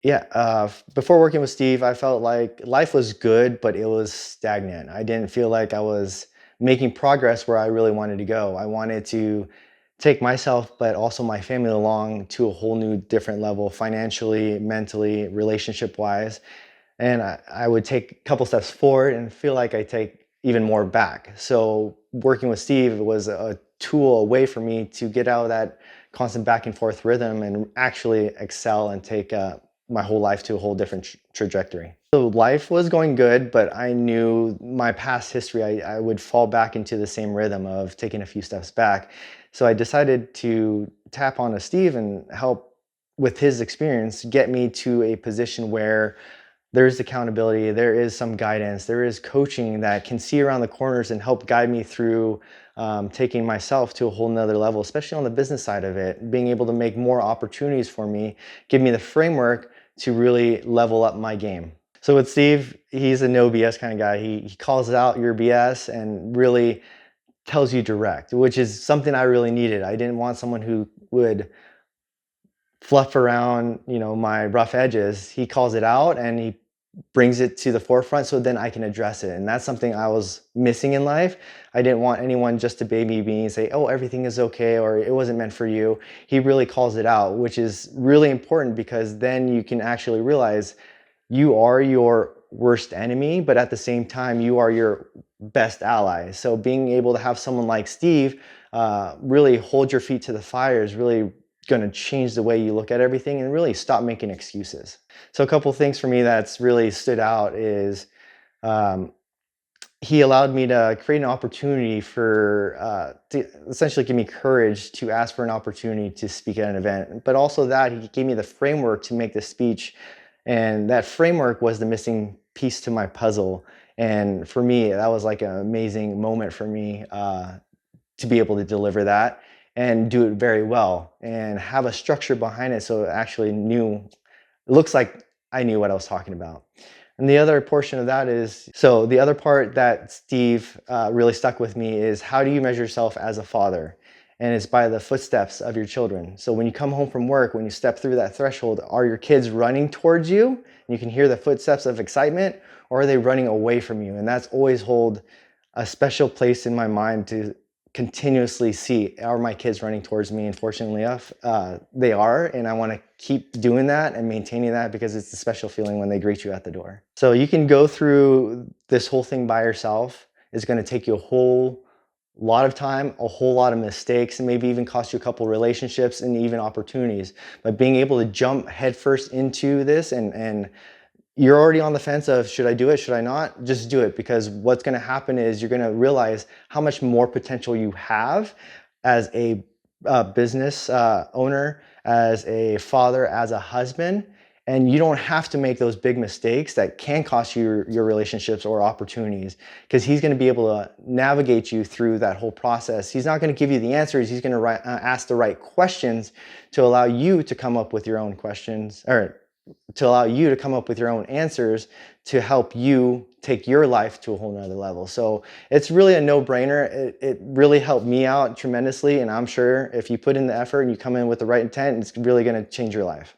Yeah, before working with Steve, I felt like life was good, but it was stagnant. I didn't feel like I was making progress where I really wanted to go. I wanted to take myself, but also my family along to a whole new different level, financially, mentally, relationship wise. And I would take a couple steps forward and feel like I take even more back. So working with Steve was a tool, a way for me to get out of that constant back and forth rhythm and actually excel and take my whole life to a whole different trajectory. So life was going good, but I knew my past history, I would fall back into the same rhythm of taking a few steps back. So I decided to tap onto Steve and help with his experience get me to a position where there is accountability, there is some guidance, there is coaching that can see around the corners and help guide me through taking myself to a whole nother level, especially on the business side of it, being able to make more opportunities for me, give me the framework to really level up my game. So with Steve, he's a no BS kind of guy. He calls out your BS and really tells you direct, which is something I really needed. I didn't want someone who would fluff around, my rough edges. He calls it out and he brings it to the forefront so then I can address it. And that's something I was missing in life. I didn't want anyone just to baby me and say, oh, everything is okay, or it wasn't meant for you. He really calls it out, which is really important because then you can actually realize you are your worst enemy, but at the same time, you are your best ally. So being able to have someone like Steve really hold your feet to the fire is really going to change the way you look at everything and really stop making excuses. So a couple things for me that's really stood out is um, he allowed me to create an opportunity for to essentially give me courage to ask for an opportunity to speak at an event, but also that he gave me the framework to make the speech, and that framework was the missing piece to my puzzle. And for me, that was like an amazing moment for me to be able to deliver that and do it very well and have a structure behind it so it actually knew it looks like I knew what I was talking about. And the other portion of that is, so the other part that Steve really stuck with me is how do you measure yourself as a father? And it's by the footsteps of your children. So when you come home from work, when you step through that threshold, are your kids running towards you? And you can hear the footsteps of excitement, or are they running away from you? And that's always hold a special place in my mind to continuously see, are my kids running towards me? And fortunately enough, they are, and I want to keep doing that and maintaining that because it's a special feeling when they greet you at the door. So you can go through this whole thing by yourself. It's going to take you a whole lot of time, a whole lot of mistakes, and maybe even cost you a couple relationships and even opportunities. But being able to jump headfirst into this and you're already on the fence of should I do it, should I not? Just do it, because what's going to happen is you're going to realize how much more potential you have as a business owner, as a father, as a husband. And you don't have to make those big mistakes that can cost you your relationships or opportunities, because he's going to be able to navigate you through that whole process. He's not going to give you the answers. He's going to ask the right questions to allow you to come up with your own questions, or to allow you to come up with your own answers to help you take your life to a whole nother level. So it's really a no-brainer. It really helped me out tremendously. And I'm sure if you put in the effort and you come in with the right intent, it's really going to change your life.